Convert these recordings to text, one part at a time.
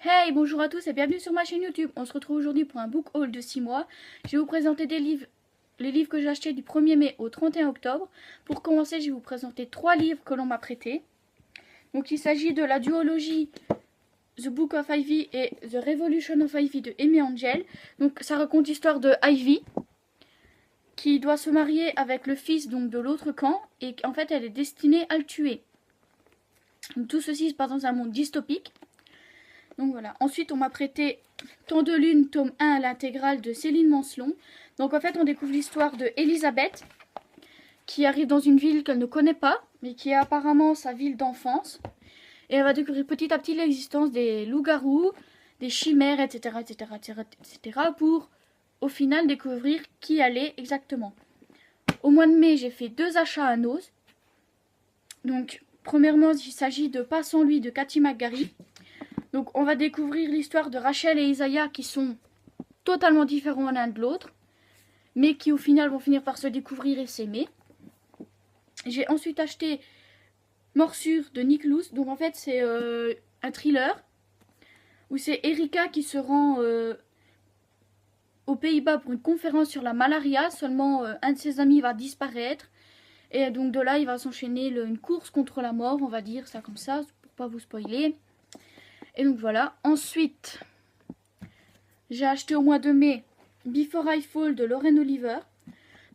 Hey, bonjour à tous et bienvenue sur ma chaîne YouTube. On se retrouve aujourd'hui pour un book haul de 6 mois. Je vais vous présenter les livres que j'ai achetés du 1er mai au 31 octobre. Pour commencer, je vais vous présenter 3 livres que l'on m'a prêtés. Donc il s'agit de la duologie The Book of Ivy et The Revolution of Ivy de Amy Angel. Donc ça raconte l'histoire de Ivy qui doit se marier avec le fils donc de l'autre camp et en fait elle est destinée à le tuer. Donc, tout ceci se passe dans un monde dystopique. Donc voilà. Ensuite, on m'a prêté Temps de Lune, tome 1 à l'intégrale de Céline Mancelon. Donc en fait, on découvre l'histoire de Elisabeth qui arrive dans une ville qu'elle ne connaît pas, mais qui est apparemment sa ville d'enfance. Et elle va découvrir petit à petit l'existence des loups-garous, des chimères, etc., etc., etc., etc., pour au final découvrir qui elle est exactement. Au mois de mai, j'ai fait 2 achats à Noz. Donc, premièrement, il s'agit de Pas sans lui de Cathy McGarry. Donc on va découvrir l'histoire de Rachel et Isaiah qui sont totalement différents l'un de l'autre, mais qui au final vont finir par se découvrir et s'aimer. J'ai ensuite acheté Morsure de Nick Luce. Donc en fait c'est un thriller où c'est Erika qui se rend aux Pays-Bas pour une conférence sur la malaria. Seulement un de ses amis va disparaître. Et donc de là il va s'enchaîner une course contre la mort, on va dire ça comme ça, pour pas vous spoiler. Et donc voilà. Ensuite, j'ai acheté au mois de mai Before I Fall de Lauren Oliver.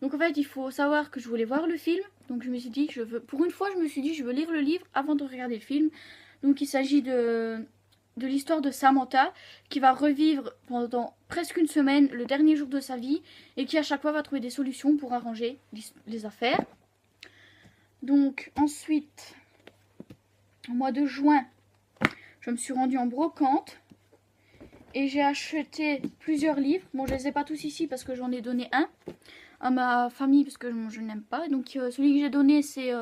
Donc en fait, il faut savoir que je voulais voir le film. Donc je me suis dit, pour une fois, je me suis dit, je veux lire le livre avant de regarder le film. Donc il s'agit de l'histoire de Samantha qui va revivre pendant presque une semaine le dernier jour de sa vie et qui à chaque fois va trouver des solutions pour arranger les affaires. Donc ensuite, au mois de juin, je me suis rendue en brocante et j'ai acheté plusieurs livres. Bon, je les ai pas tous ici parce que j'en ai donné un à ma famille parce que je n'aime pas. Donc celui que j'ai donné c'est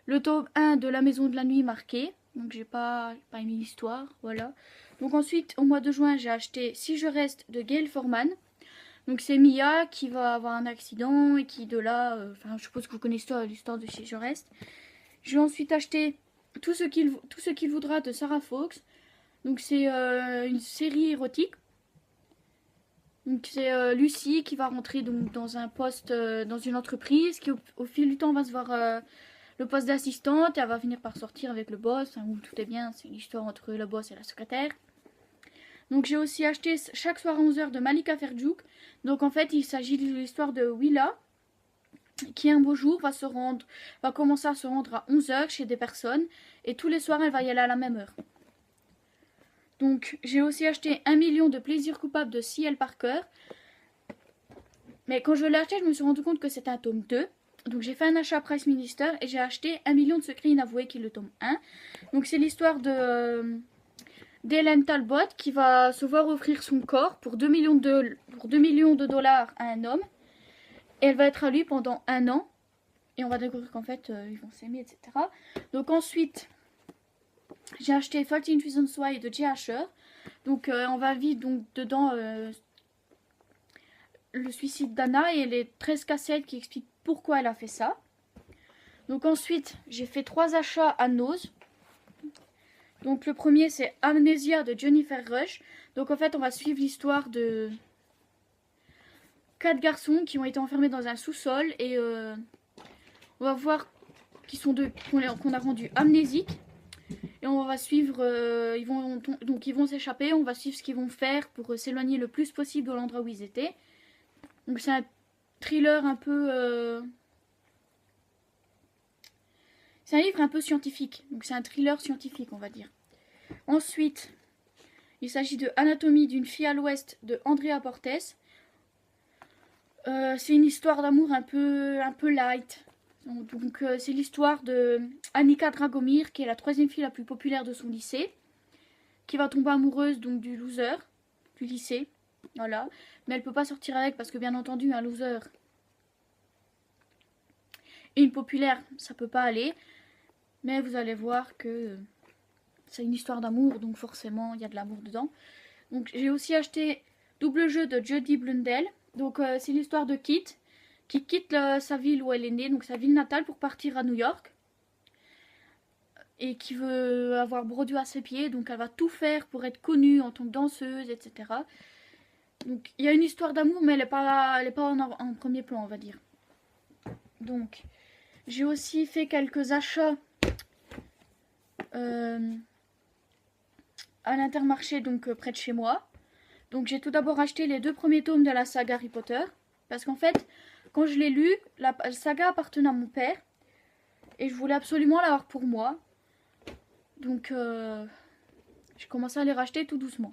le tome 1 de La Maison de la Nuit marqué. Donc j'ai pas aimé l'histoire, voilà. Donc ensuite au mois de juin j'ai acheté Si je reste de Gail Forman. Donc c'est Mia qui va avoir un accident et qui de là, je suppose que vous connaissez l'histoire de Si je reste. J'ai ensuite acheté Tout ce qu'il voudra de Sarah Fox. Donc c'est une série érotique. Donc c'est Lucie qui va rentrer donc, dans un poste dans une entreprise qui au fil du temps va se voir le poste d'assistante et elle va finir par sortir avec le boss, où tout est bien, c'est l'histoire entre le boss et la secrétaire. Donc j'ai aussi acheté Chaque soir à 11h de Malika Ferjouk. Donc en fait il s'agit de l'histoire de Willa qui un beau jour va commencer à se rendre à 11h chez des personnes et tous les soirs elle va y aller à la même heure. Donc j'ai aussi acheté 1 million de plaisirs coupables de C.L. Parker. Mais quand je l'ai acheté, je me suis rendu compte que c'était un tome 2. Donc j'ai fait un achat à Price Minister et j'ai acheté 1 million de secrets inavoués qui est le tome 1. Donc c'est l'histoire d'Hélène Talbot qui va se voir offrir son corps pour 2 millions de dollars à un homme. Et elle va être à lui pendant 1 an. Et on va découvrir qu'en fait ils vont s'aimer, etc. Donc ensuite, j'ai acheté 13 Reasons Why de Jay Asher. Donc on va vivre donc, dedans le suicide d'Anna et les 13 cassettes qui expliquent pourquoi elle a fait ça. Donc ensuite, j'ai fait 3 achats à Noz. Donc le premier c'est Amnesia de Jennifer Rush. Donc en fait on va suivre l'histoire de 4 garçons qui ont été enfermés dans un sous-sol et on va voir qu'on a rendu amnésiques. Et on va suivre, ils vont s'échapper, on va suivre ce qu'ils vont faire pour s'éloigner le plus possible de l'endroit où ils étaient. Donc c'est un thriller un peu... c'est un livre un peu scientifique, donc c'est un thriller scientifique on va dire. Ensuite, il s'agit de Anatomie d'une fille à l'ouest de Andrea Portes. C'est une histoire d'amour un peu light. Donc c'est l'histoire de Annika Dragomir qui est la 3e fille la plus populaire de son lycée, qui va tomber amoureuse donc du loser du lycée, voilà. Mais elle peut pas sortir avec parce que bien entendu un loser et une populaire ça peut pas aller. Mais vous allez voir que c'est une histoire d'amour donc forcément il y a de l'amour dedans. Donc j'ai aussi acheté Double jeu de Jodie Blundell. Donc c'est l'histoire de Kit qui quitte sa ville où elle est née, donc sa ville natale, pour partir à New York. et qui veut avoir Broadway à ses pieds, donc elle va tout faire pour être connue en tant que danseuse, etc. Donc il y a une histoire d'amour, mais elle n'est pas en premier plan, on va dire. Donc j'ai aussi fait quelques achats à l'Intermarché, donc près de chez moi. Donc j'ai tout d'abord acheté les 2 premiers tomes de la saga Harry Potter, parce qu'en fait, quand je l'ai lu, la saga appartenait à mon père, et je voulais absolument l'avoir pour moi. Donc j'ai commencé à les racheter tout doucement.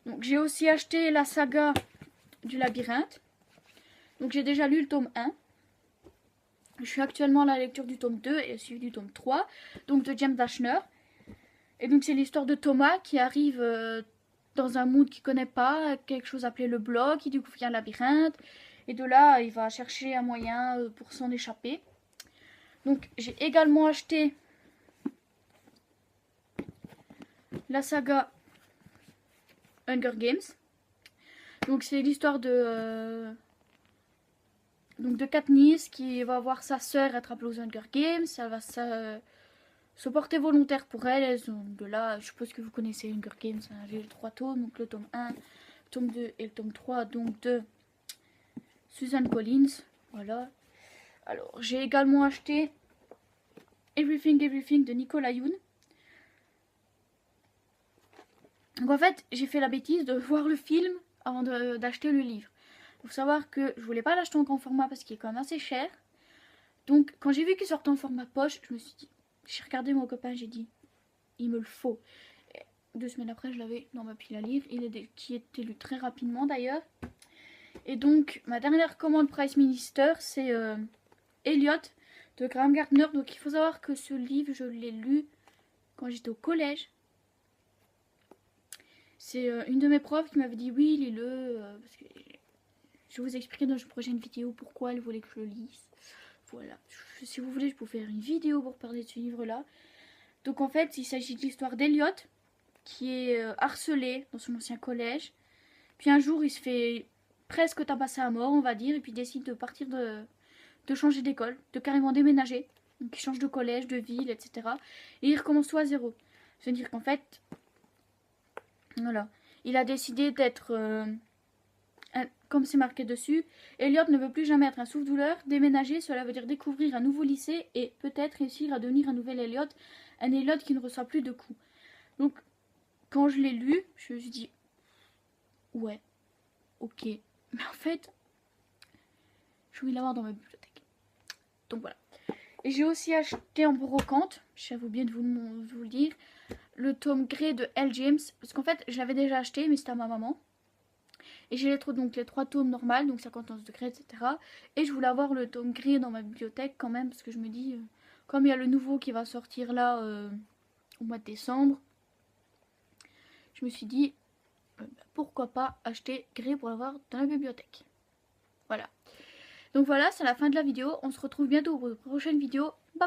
Donc j'ai aussi acheté la saga du labyrinthe. Donc j'ai déjà lu le tome 1. Je suis actuellement à la lecture du tome 2 et suivi du tome 3, donc de James Dashner. Et donc c'est l'histoire de Thomas qui arrive dans un monde qu'il ne connaît pas, quelque chose appelé le bloc, il découvre un labyrinthe. Et de là, il va chercher un moyen pour s'en échapper. Donc j'ai également acheté la saga Hunger Games. Donc c'est l'histoire de Katniss qui va voir sa sœur être appelée aux Hunger Games. Elle va se porter volontaire pour elle. De là, je suppose que vous connaissez Hunger Games. Hein, j'ai les 3 tomes, donc le tome 1, le tome 2 et le tome 3, donc de Suzanne Collins. Voilà. Alors j'ai également acheté Everything Everything de Nicolas Yoon. Donc en fait, j'ai fait la bêtise de voir le film avant d'acheter le livre. Il faut savoir que je voulais pas l'acheter en grand format parce qu'il est quand même assez cher. Donc quand j'ai vu qu'il sortait en format poche, je me suis dit, j'ai regardé mon copain, j'ai dit, il me le faut. Et 2 semaines après, je l'avais dans ma pile à livres, qui était lu très rapidement d'ailleurs. Et donc ma dernière commande Price Minister, c'est Elliot de Graham Gardner. Donc il faut savoir que ce livre, je l'ai lu quand j'étais au collège. C'est une de mes profs qui m'avait dit oui, lis-le, parce que je vais vous expliquer dans une prochaine vidéo pourquoi elle voulait que je le lise. Voilà, si vous voulez, je peux faire une vidéo pour parler de ce livre-là. Donc en fait, il s'agit de l'histoire d'Elliot, qui est harcelé dans son ancien collège. Puis un jour, il se fait presque tabasser à mort, on va dire, et puis il décide de partir de changer d'école, de carrément déménager. Donc il change de collège, de ville, etc. Et il recommence tout à zéro. C'est-à-dire qu'en fait, voilà, il a décidé d'être, comme c'est marqué dessus, Elliot ne veut plus jamais être un souffle-douleur. Déménager, cela veut dire découvrir un nouveau lycée et peut-être réussir à devenir un nouvel Elliot, un Elliot qui ne reçoit plus de coups. Donc, quand je l'ai lu, je me suis dit, ouais, ok. Mais en fait, je voulais l'avoir dans ma bibliothèque. Donc voilà. Et j'ai aussi acheté en brocante, j'avoue bien de vous le dire, le tome Grey de L. James. Parce qu'en fait, je l'avais déjà acheté, mais c'était à ma maman. Et j'ai les 3 tomes normales, donc 50 onces de Grey, etc. Et je voulais avoir le tome Grey dans ma bibliothèque quand même, parce que je me dis, comme il y a le nouveau qui va sortir là au mois de décembre, je me suis dit, pourquoi pas acheter Grey pour l'avoir dans la bibliothèque. Voilà. Donc voilà, c'est la fin de la vidéo. On se retrouve bientôt pour une prochaine vidéo. Bye.